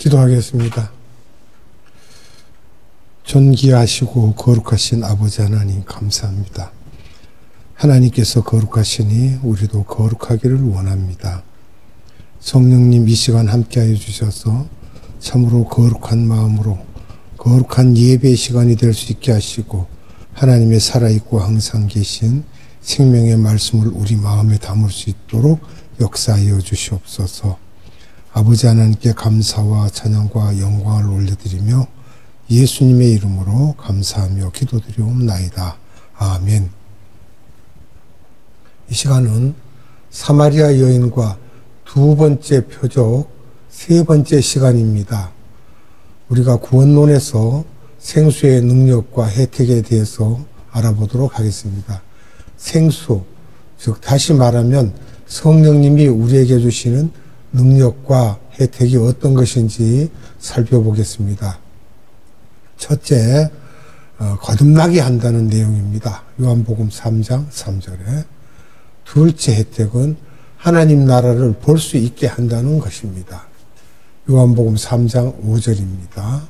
기도하겠습니다. 존귀하시고 거룩하신 아버지 하나님 감사합니다. 하나님께서 거룩하시니 우리도 거룩하기를 원합니다. 성령님 이 시간 함께하여 주셔서 참으로 거룩한 마음으로 거룩한 예배의 시간이 될 수 있게 하시고 하나님의 살아있고 항상 계신 생명의 말씀을 우리 마음에 담을 수 있도록 역사하여 주시옵소서. 아버지 하나님께 감사와 찬양과 영광을 올려드리며 예수님의 이름으로 감사하며 기도드리옵나이다. 아멘. 이 시간은 사마리아 여인과 두 번째 표적, 세 번째 시간입니다. 우리가 구원론에서 생수의 능력과 혜택에 대해서 알아보도록 하겠습니다. 생수, 즉 다시 말하면 성령님이 우리에게 주시는 능력과 혜택이 어떤 것인지 살펴보겠습니다. 첫째, 거듭나게 한다는 내용입니다. 요한복음 3장 3절에. 둘째 혜택은 하나님 나라를 볼 수 있게 한다는 것입니다. 요한복음 3장 5절입니다.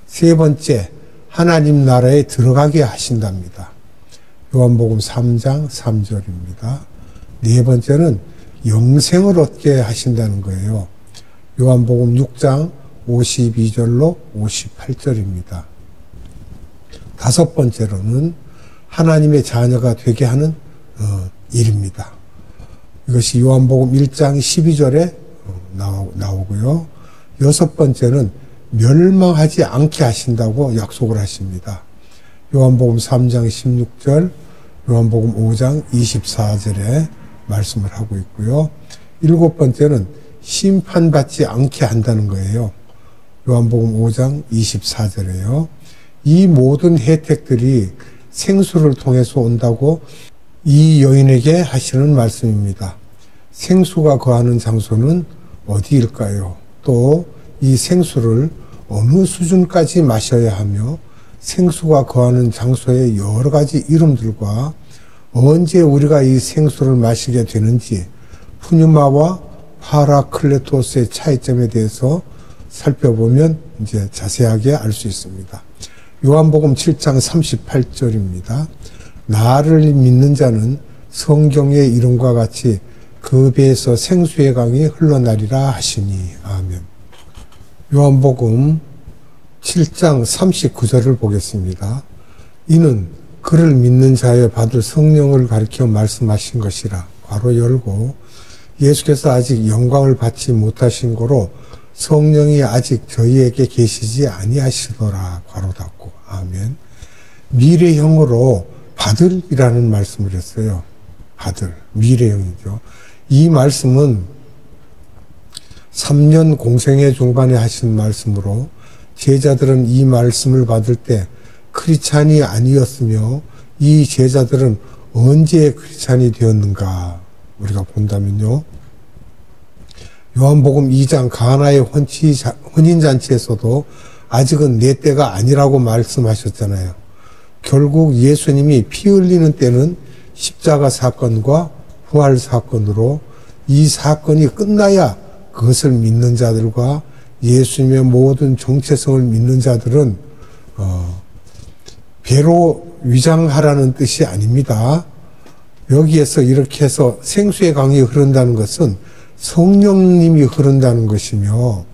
세 번째, 하나님 나라에 들어가게 하신답니다. 요한복음 3장 3절입니다. 네 번째는 영생을 얻게 하신다는 거예요. 요한복음 6장 52절로 58절입니다. 다섯 번째로는 하나님의 자녀가 되게 하는 일입니다. 이것이 요한복음 1장 12절에 나오고요. 여섯 번째는 멸망하지 않게 하신다고 약속을 하십니다. 요한복음 3장 16절, 요한복음 5장 24절에 말씀을 하고 있고요. 일곱 번째는 심판받지 않게 한다는 거예요. 요한복음 5장 24절에요. 이 모든 혜택들이 생수를 통해서 온다고 이 여인에게 하시는 말씀입니다. 생수가 거하는 장소는 어디일까요? 또 이 생수를 어느 수준까지 마셔야 하며 생수가 거하는 장소의 여러 가지 이름들과 언제 우리가 이 생수를 마시게 되는지 푸뉴마와 파라클레토스의 차이점에 대해서 살펴보면 이제 자세하게 알 수 있습니다. 요한복음 7장 38절입니다. 나를 믿는 자는 성경의 이름과 같이 그 배에서 생수의 강이 흘러나리라 하시니. 아멘. 요한복음 7장 39절을 보겠습니다. 이는 그를 믿는 자에 받을 성령을 가리켜 말씀하신 것이라. 괄호 열고 예수께서 아직 영광을 받지 못하신 거로 성령이 아직 저희에게 계시지 아니하시더라. 괄호 닫고. 아멘. 미래형으로 받을이라는 말씀을 했어요. 받을. 미래형이죠. 이 말씀은 3년 공생애 중반에 하신 말씀으로 제자들은 이 말씀을 받을 때 크리스찬이 아니었으며 이 제자들은 언제 크리스찬이 되었는가 우리가 본다면요. 요한복음 2장 가나의 혼인잔치에서도 아직은 내 때가 아니라고 말씀하셨잖아요. 결국 예수님이 피 흘리는 때는 십자가 사건과 부활 사건으로 이 사건이 끝나야 그것을 믿는 자들과 예수님의 모든 정체성을 믿는 자들은 배로 위장하라는 뜻이 아닙니다. 여기에서 이렇게 해서 생수의 강이 흐른다는 것은 성령님이 흐른다는 것이며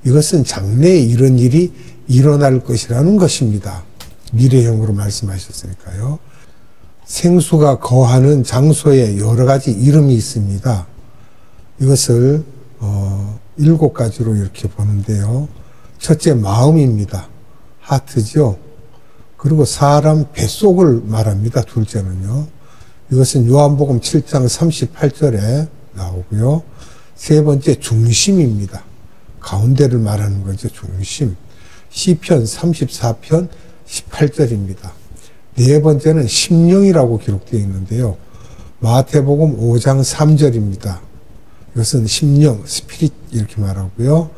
이것은 장래에 이런 일이 일어날 것이라는 것입니다. 미래형으로 말씀하셨으니까요. 생수가 거하는 장소에 여러 가지 이름이 있습니다. 이것을 7가지로 이렇게 보는데요. 첫째, 마음입니다. 하트죠. 그리고 사람 뱃속을 말합니다. 둘째는요. 이것은 요한복음 7장 38절에 나오고요. 세 번째, 중심입니다. 가운데를 말하는 거죠. 중심. 시편 34편 18절입니다. 네 번째는 심령이라고 기록되어 있는데요. 마태복음 5장 3절입니다. 이것은 심령, 스피릿 이렇게 말하고요.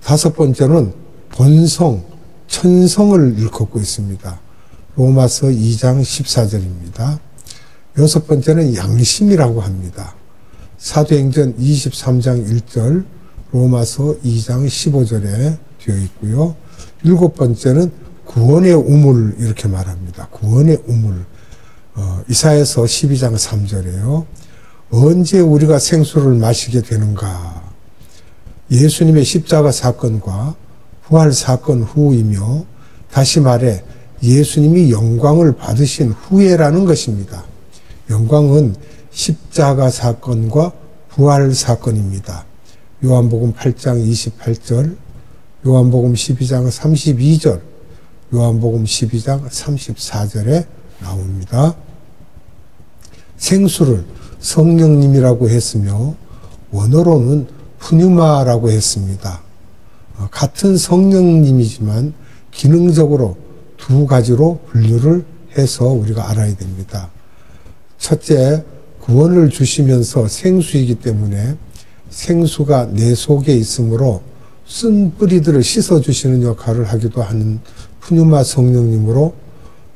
다섯 번째는 본성, 천성을 일컫고 있습니다. 로마서 2장 14절입니다. 여섯 번째는 양심이라고 합니다. 사도행전 23장 1절, 로마서 2장 15절에 되어 있고요. 7번째는 구원의 우물 이렇게 말합니다. 구원의 우물. 이사야서 12장 3절에요. 언제 우리가 생수를 마시게 되는가? 예수님의 십자가 사건과 부활 사건 후이며 다시 말해 예수님이 영광을 받으신 후에라는 것입니다. 영광은 십자가 사건과 부활 사건입니다. 요한복음 8장 28절, 요한복음 12장 32절, 요한복음 12장 34절에 나옵니다. 생수를 성령님이라고 했으며 원어로는 푸뉴마라고 했습니다. 같은 성령님이지만 기능적으로 두 가지로 분류를 해서 우리가 알아야 됩니다. 첫째, 구원을 주시면서 생수이기 때문에 생수가 내 속에 있으므로 쓴 뿌리들을 씻어주시는 역할을 하기도 하는 푸뉴마 성령님으로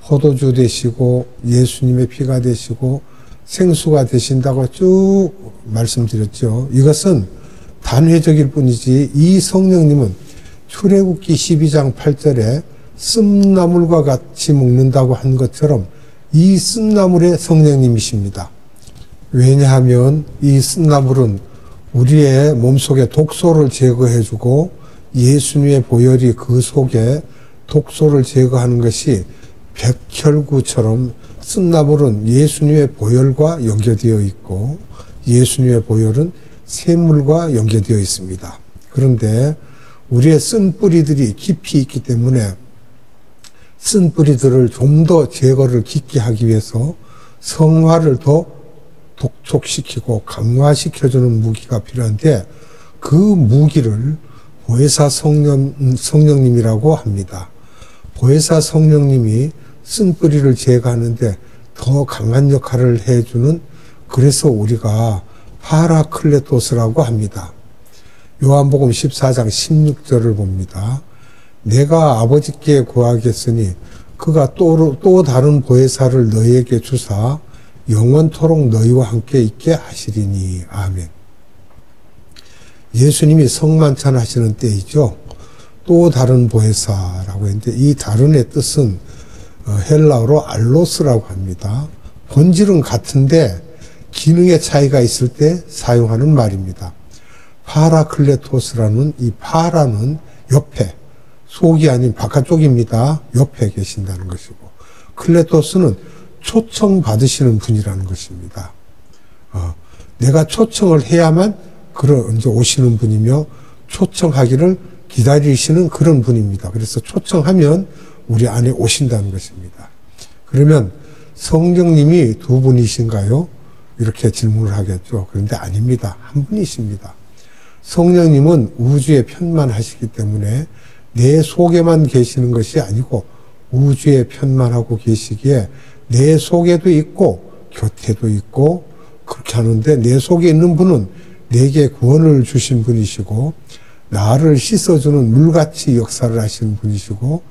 포도주 되시고 예수님의 피가 되시고 생수가 되신다고 쭉 말씀드렸죠. 이것은 단회적일 뿐이지 이 성령님은 출애굽기 12장 8절에 쓴나물과 같이 먹는다고 한 것처럼 이 쓴나물의 성령님이십니다. 왜냐하면 이 쓴나물은 우리의 몸속에 독소를 제거해주고 예수님의 보혈이 그 속에 독소를 제거하는 것이 백혈구처럼 쓴나물은 예수님의 보혈과 연결되어 있고 예수님의 보혈은 샘물과 연결되어 있습니다. 그런데 우리의 쓴 뿌리들이 깊이 있기 때문에 쓴 뿌리들을 좀 더 제거를 깊게 하기 위해서 성화를 더 독촉시키고 강화시켜주는 무기가 필요한데 그 무기를 보혜사 성령님이라고 합니다. 보혜사 성령님이 쓴 뿌리를 제거하는데 더 강한 역할을 해주는, 그래서 우리가 파라클레토스라고 합니다. 요한복음 14장 16절을 봅니다. 내가 아버지께 구하겠으니 그가 또 다른 보혜사를 너희에게 주사 영원토록 너희와 함께 있게 하시리니. 아멘. 예수님이 성만찬 하시는 때이죠. 또 다른 보혜사라고 했는데 이 다른의 뜻은 헬라어로 알로스라고 합니다. 본질은 같은데 기능의 차이가 있을 때 사용하는 말입니다. 파라클레토스라는 이 파라는 옆에, 속이 아닌 바깥쪽입니다. 옆에 계신다는 것이고, 클레토스는 초청받으시는 분이라는 것입니다. 내가 초청을 해야만 이제 오시는 분이며 초청하기를 기다리시는 그런 분입니다. 그래서 초청하면 우리 안에 오신다는 것입니다. 그러면 성령님이 두 분이신가요? 이렇게 질문을 하겠죠. 그런데 아닙니다. 한 분이십니다. 성령님은 우주에 편만하시기 때문에 내 속에만 계시는 것이 아니고 우주에 편만하고 계시기에 내 속에도 있고 곁에도 있고 그렇게 하는데, 내 속에 있는 분은 내게 구원을 주신 분이시고 나를 씻어주는 물같이 역사를 하시는 분이시고,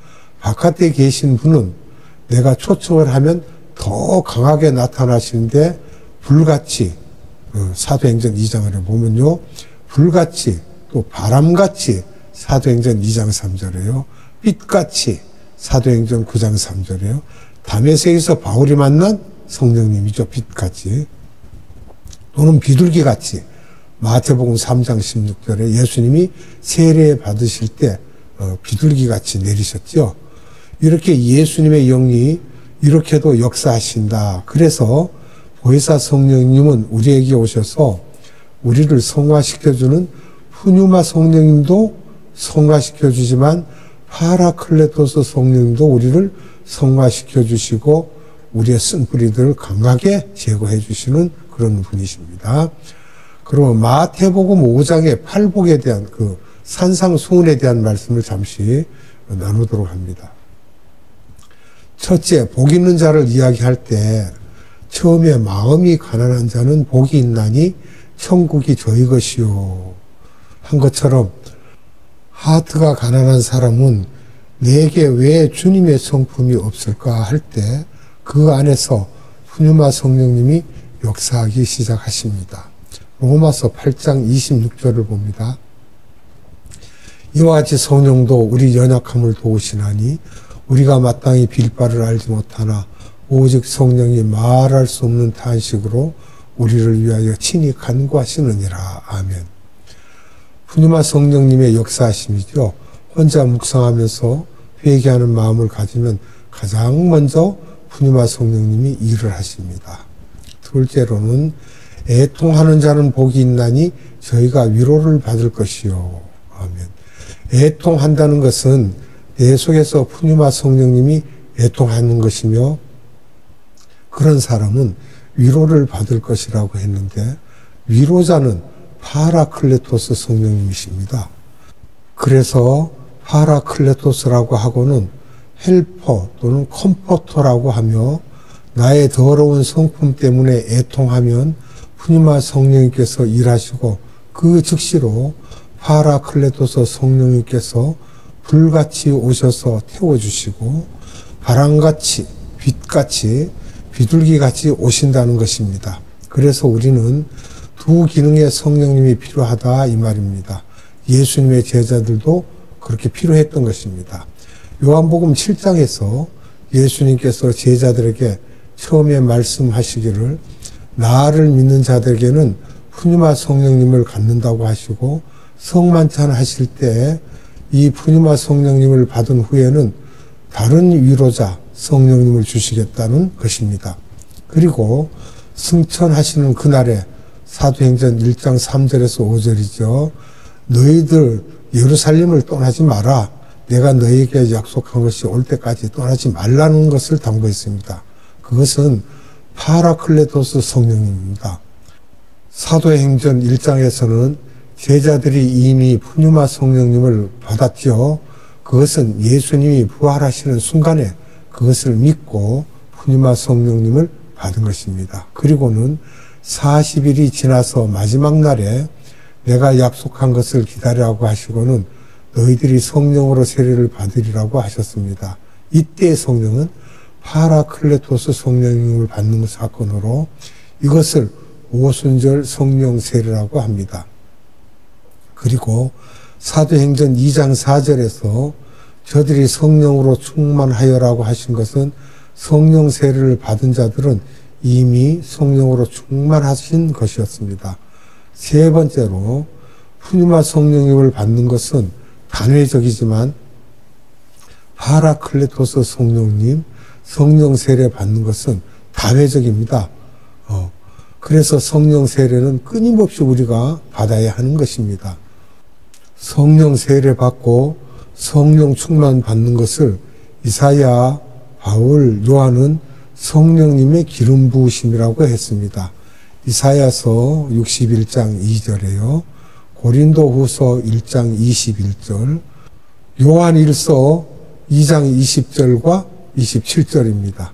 바깥에 계신 분은 내가 초청을 하면 더 강하게 나타나시는데 불같이, 사도행전 2장을 보면요, 불같이, 또 바람같이 사도행전 2장 3절에요. 빛같이 사도행전 9장 3절에요. 다메섹에서 바울이 만난 성령님이죠. 빛같이. 또는 비둘기같이 마태복음 3장 16절에 예수님이 세례 받으실 때 비둘기같이 내리셨죠. 이렇게 예수님의 영이 이렇게도 역사하신다. 그래서 보혜사 성령님은 우리에게 오셔서 우리를 성화시켜주는 푸뉴마 성령님도 성화시켜주지만 파라클레토스 성령님도 우리를 성화시켜주시고 우리의 쓴뿌리들을 강하게 제거해 주시는 그런 분이십니다. 그러면 마태복음 5장의 팔복에 대한 그 산상수훈에 대한 말씀을 잠시 나누도록 합니다. 첫째, 복 있는 자를 이야기할 때 처음에 마음이 가난한 자는 복이 있나니 천국이 저희 것이요 한 것처럼, 하트가 가난한 사람은 내게 왜 주님의 성품이 없을까 할 때 그 안에서 푸뉴마 성령님이 역사하기 시작하십니다. 로마서 8장 26절을 봅니다. 이와 같이 성령도 우리 연약함을 도우시나니 우리가 마땅히 빌 바를 알지 못하나 오직 성령이 말할 수 없는 탄식으로 우리를 위하여 친히 간구하시느니라. 아멘. 푸뉴마 성령님의 역사하심이죠. 혼자 묵상하면서 회개하는 마음을 가지면 가장 먼저 푸뉴마 성령님이 일을 하십니다. 둘째로는 애통하는 자는 복이 있나니 저희가 위로를 받을 것이요. 아멘. 애통한다는 것은 내 속에서 푸뉴마 성령님이 애통하는 것이며 그런 사람은 위로를 받을 것이라고 했는데 위로자는 파라클레토스 성령님이십니다. 그래서 파라클레토스라고 하고는 헬퍼 또는 컴포터라고 하며 나의 더러운 성품 때문에 애통하면 푸뉴마 성령님께서 일하시고 그 즉시로 파라클레토스 성령님께서 불같이 오셔서 태워주시고 바람같이 빛같이 비둘기같이 오신다는 것입니다. 그래서 우리는 두 기능의 성령님이 필요하다 이 말입니다. 예수님의 제자들도 그렇게 필요했던 것입니다. 요한복음 7장에서 예수님께서 제자들에게 처음에 말씀하시기를 나를 믿는 자들에게는 푸뉴마 성령님을 갖는다고 하시고 성만찬 하실 때 이 푸뉴마 성령님을 받은 후에는 다른 위로자 성령님을 주시겠다는 것입니다. 그리고 승천하시는 그날에 사도행전 1장 3절에서 5절이죠. 너희들 예루살렘을 떠나지 마라. 내가 너희에게 약속한 것이 올 때까지 떠나지 말라는 것을 담고 있습니다. 그것은 파라클레토스 성령님입니다. 사도행전 1장에서는 제자들이 이미 푸뉴마 성령님을 받았죠. 그것은 예수님이 부활하시는 순간에 그것을 믿고 푸뉴마 성령님을 받은 것입니다. 그리고는 40일이 지나서 마지막 날에 내가 약속한 것을 기다리라고 하시고는 너희들이 성령으로 세례를 받으리라고 하셨습니다. 이때의 성령은 파라클레토스 성령님을 받는 사건으로 이것을 오순절 성령 세례라고 합니다. 그리고 사도행전 2장 4절에서 저들이 성령으로 충만하여라고 하신 것은 성령 세례를 받은 자들은 이미 성령으로 충만하신 것이었습니다. 세 번째로 푸뉴마 성령님을 받는 것은 단회적이지만 파라클레토스 성령님 성령 세례 받는 것은 다회적입니다. 그래서 성령 세례는 끊임없이 우리가 받아야 하는 것입니다. 성령 세례 받고 성령 충만 받는 것을 이사야, 바울, 요한은 성령님의 기름 부으심이라고 했습니다. 이사야서 61장 2절에요. 고린도후서 1장 21절, 요한일서 2장 20절과 27절입니다.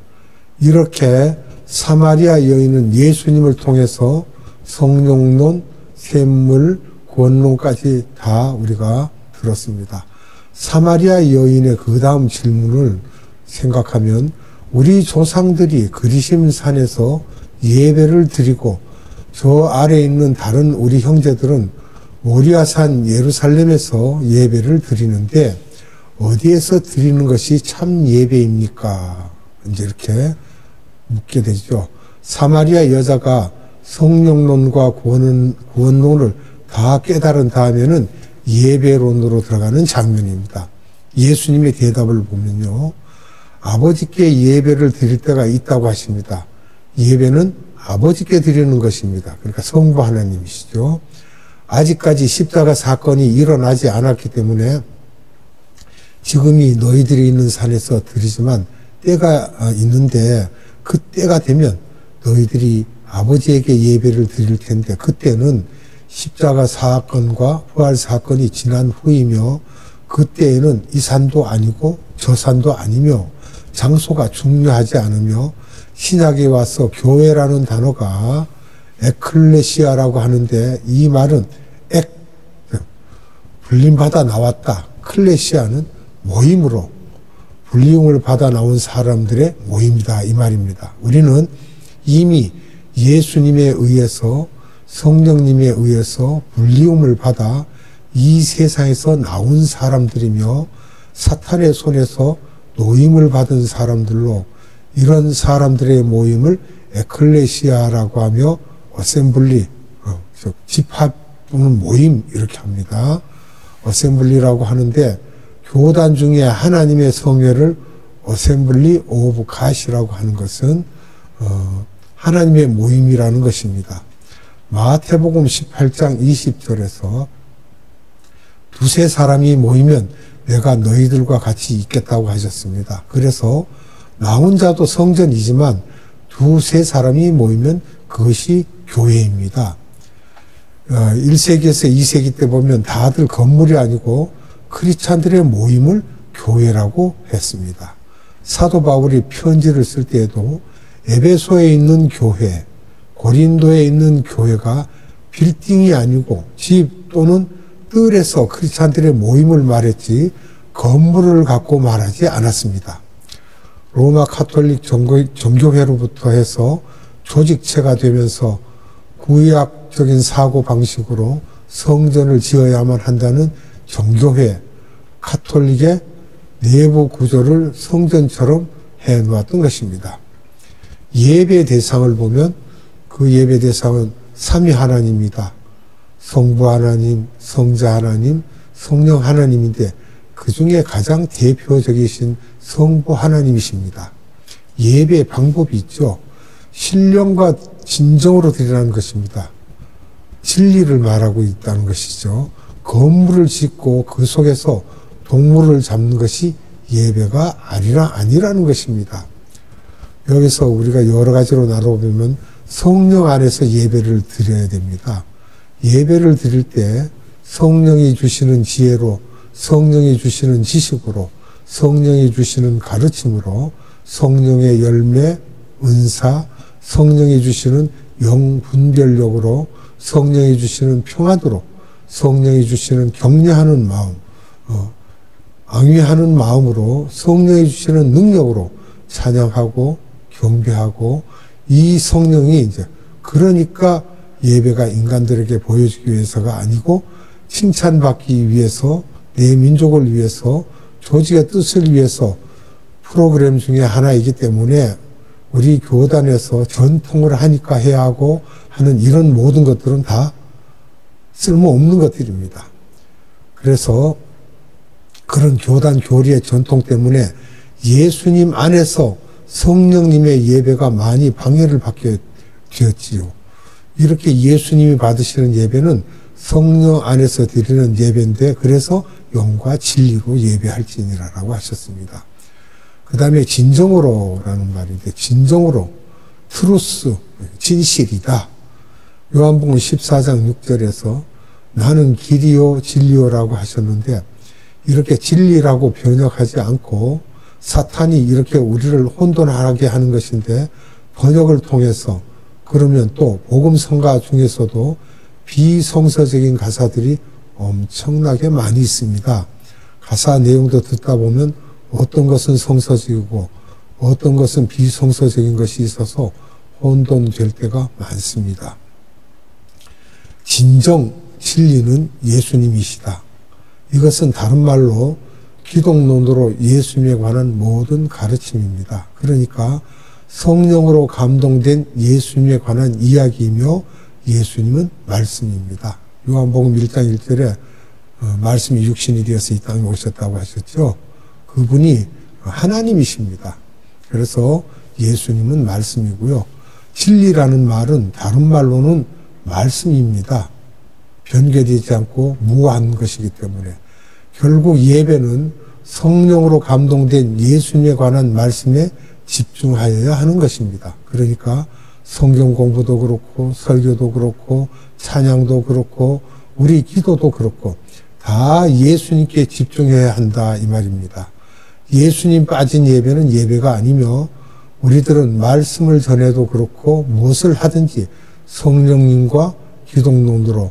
이렇게 사마리아 여인은 예수님을 통해서 성령론, 샘물, 구원론까지 다 우리가 들었습니다. 사마리아 여인의 그 다음 질문을 생각하면 우리 조상들이 그리심 산에서 예배를 드리고 저 아래에 있는 다른 우리 형제들은 모리아산 예루살렘에서 예배를 드리는데 어디에서 드리는 것이 참 예배입니까? 이제 이렇게 묻게 되죠. 사마리아 여자가 성령론과 구원론을 다 깨달은 다음에는 예배론으로 들어가는 장면입니다. 예수님의 대답을 보면요. 아버지께 예배를 드릴 때가 있다고 하십니다. 예배는 아버지께 드리는 것입니다. 그러니까 성부 하나님이시죠. 아직까지 십자가 사건이 일어나지 않았기 때문에 지금이 너희들이 있는 산에서 드리지만 때가 있는데 그 때가 되면 너희들이 아버지에게 예배를 드릴 텐데 그때는 십자가 사건과 부활 사건이 지난 후이며 그때에는 이 산도 아니고 저 산도 아니며 장소가 중요하지 않으며 신약에 와서 교회라는 단어가 에클레시아라고 하는데 이 말은 불림받아 나왔다. 클레시아는 모임으로 불림을 받아 나온 사람들의 모임이다 이 말입니다. 우리는 이미 예수님에 의해서 성령님에 의해서 불리움을 받아 이 세상에서 나온 사람들이며 사탄의 손에서 노임을 받은 사람들로 이런 사람들의 모임을 에클레시아라고 하며 어셈블리, 집합 또는 모임 이렇게 합니다. 어셈블리라고 하는데 교단 중에 하나님의 성회를 어셈블리 오브 갓이라고 하는 것은 하나님의 모임이라는 것입니다. 마태복음 18장 20절에서 두세 사람이 모이면 내가 너희들과 같이 있겠다고 하셨습니다. 그래서 나 혼자도 성전이지만 두세 사람이 모이면 그것이 교회입니다. 1세기에서 2세기 때 보면 다들 건물이 아니고 크리스찬들의 모임을 교회라고 했습니다. 사도 바울이 편지를 쓸 때에도 에베소에 있는 교회, 고린도에 있는 교회가 빌딩이 아니고 집 또는 뜰에서 크리스찬들의 모임을 말했지 건물을 갖고 말하지 않았습니다. 로마 카톨릭 정교회로부터 해서 조직체가 되면서 구약적인 사고 방식으로 성전을 지어야만 한다는 정교회, 카톨릭의 내부 구조를 성전처럼 해놓았던 것입니다. 예배 대상을 보면 그 예배 대상은 삼위 하나님이다. 성부 하나님, 성자 하나님, 성령 하나님인데 그 중에 가장 대표적이신 성부 하나님이십니다. 예배 방법이 있죠. 신령과 진정으로 드리라는 것입니다. 진리를 말하고 있다는 것이죠. 건물을 짓고 그 속에서 동물을 잡는 것이 예배가 아니라는 것입니다. 여기서 우리가 여러 가지로 나눠보면 성령 안에서 예배를 드려야 됩니다. 예배를 드릴 때 성령이 주시는 지혜로, 성령이 주시는 지식으로, 성령이 주시는 가르침으로, 성령의 열매, 은사, 성령이 주시는 영분별력으로, 성령이 주시는 평화도로, 성령이 주시는 격려하는 마음, 앙휘하는 마음으로, 성령이 주시는 능력으로 찬양하고 경배하고, 이 성령이 이제 그러니까 예배가 인간들에게 보여주기 위해서가 아니고 칭찬받기 위해서, 내 민족을 위해서, 조직의 뜻을 위해서 프로그램 중에 하나이기 때문에 우리 교단에서 전통을 하니까 해야 하고 하는 이런 모든 것들은 다 쓸모없는 것들입니다. 그래서 그런 교단 교리의 전통 때문에 예수님 안에서 성령님의 예배가 많이 방해를 받게 되었지요. 이렇게 예수님이 받으시는 예배는 성령 안에서 드리는 예배인데 그래서 영과 진리로 예배할지니라라고 하셨습니다. 그 다음에 진정으로라는 말인데 진정으로 트루스, 진실이다. 요한복음 14장 6절에서 나는 길이요 진리요라고 하셨는데 이렇게 진리라고 번역하지 않고 사탄이 이렇게 우리를 혼돈하게 하는 것인데 번역을 통해서 그러면 또 복음성가 중에서도 비성서적인 가사들이 엄청나게 많이 있습니다. 가사 내용도 듣다 보면 어떤 것은 성서적이고 어떤 것은 비성서적인 것이 있어서 혼돈될 때가 많습니다. 진정 진리는 예수님이시다. 이것은 다른 말로 기독론으로 예수님에 관한 모든 가르침입니다. 그러니까 성령으로 감동된 예수님에 관한 이야기이며 예수님은 말씀입니다. 요한복음 1장 1절에 말씀이 육신이 되어서 이 땅에 오셨다고 하셨죠. 그분이 하나님이십니다. 그래서 예수님은 말씀이고요. 진리라는 말은 다른 말로는 말씀입니다. 변개되지 않고 무한 것이기 때문에 결국 예배는 성령으로 감동된 예수님에 관한 말씀에 집중하여야 하는 것입니다. 그러니까 성경 공부도 그렇고 설교도 그렇고 찬양도 그렇고 우리 기도도 그렇고 다 예수님께 집중해야 한다 이 말입니다. 예수님 빠진 예배는 예배가 아니며 우리들은 말씀을 전해도 그렇고 무엇을 하든지 성령님과 기독론으로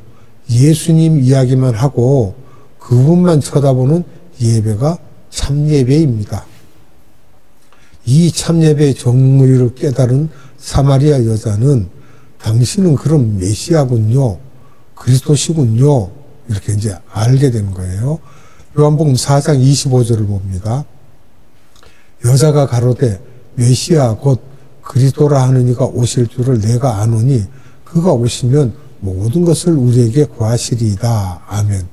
예수님 이야기만 하고 그분만 쳐다보는 예배가 참예배입니다. 이 참예배의 정의를 깨달은 사마리아 여자는 당신은 그럼 메시아군요. 그리스도시군요. 이렇게 이제 알게 된 거예요. 요한복음 4장 25절을 봅니다. 여자가 가로되 메시아 곧 그리스도라 하는 이가 오실 줄을 내가 아노니 그가 오시면 모든 것을 우리에게 구하시리이다. 아멘.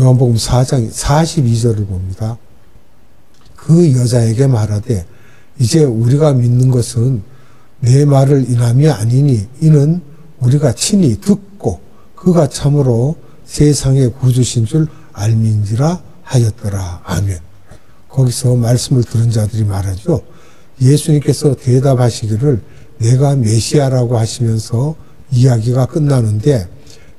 요한복음 4장 42절을 봅니다. 그 여자에게 말하되 이제 우리가 믿는 것은 내 말을 인함이 아니니 이는 우리가 친히 듣고 그가 참으로 세상의 구주신 줄 알민지라 하였더라. 아멘. 거기서 말씀을 들은 자들이 말하죠. 예수님께서 대답하시기를 내가 메시아라고 하시면서 이야기가 끝나는데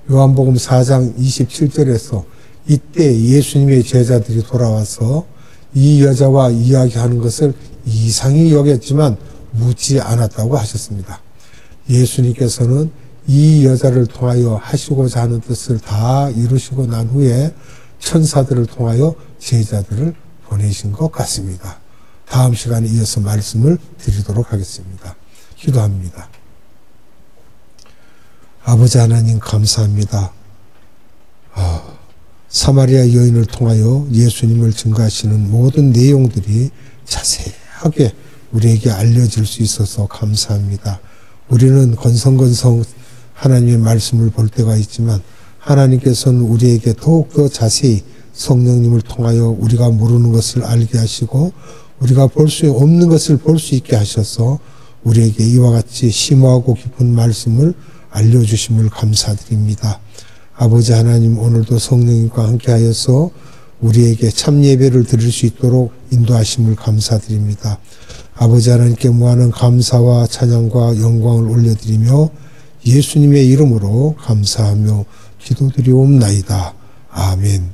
요한복음 4장 27절에서 이때 예수님의 제자들이 돌아와서 이 여자와 이야기하는 것을 이상히 여겼지만 묻지 않았다고 하셨습니다. 예수님께서는 이 여자를 통하여 하시고자 하는 뜻을 다 이루시고 난 후에 천사들을 통하여 제자들을 보내신 것 같습니다. 다음 시간에 이어서 말씀을 드리도록 하겠습니다. 기도합니다. 아버지 하나님 감사합니다. 사마리아 여인을 통하여 예수님을 증거하시는 모든 내용들이 자세하게 우리에게 알려질 수 있어서 감사합니다. 우리는 건성건성 하나님의 말씀을 볼 때가 있지만 하나님께서는 우리에게 더욱더 자세히 성령님을 통하여 우리가 모르는 것을 알게 하시고 우리가 볼 수 없는 것을 볼 수 있게 하셔서 우리에게 이와 같이 심오하고 깊은 말씀을 알려주심을 감사드립니다. 아버지 하나님 오늘도 성령님과 함께하여서 우리에게 참 예배를 드릴 수 있도록 인도하심을 감사드립니다. 아버지 하나님께 무한한 감사와 찬양과 영광을 올려드리며 예수님의 이름으로 감사하며 기도드리옵나이다. 아멘.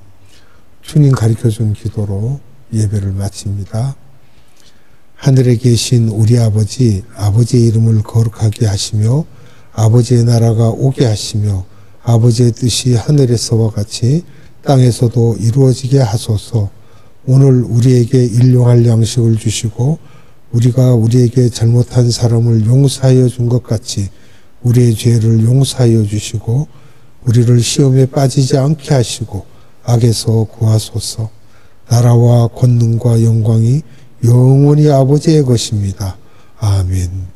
주님 가르쳐준 기도로 예배를 마칩니다. 하늘에 계신 우리 아버지, 아버지의 이름을 거룩하게 하시며 아버지의 나라가 오게 하시며 아버지의 뜻이 하늘에서와 같이 땅에서도 이루어지게 하소서. 오늘 우리에게 일용할 양식을 주시고 우리가 우리에게 잘못한 사람을 용서하여 준 것 같이 우리의 죄를 용서하여 주시고 우리를 시험에 빠지지 않게 하시고 악에서 구하소서. 나라와 권능과 영광이 영원히 아버지의 것입니다. 아멘.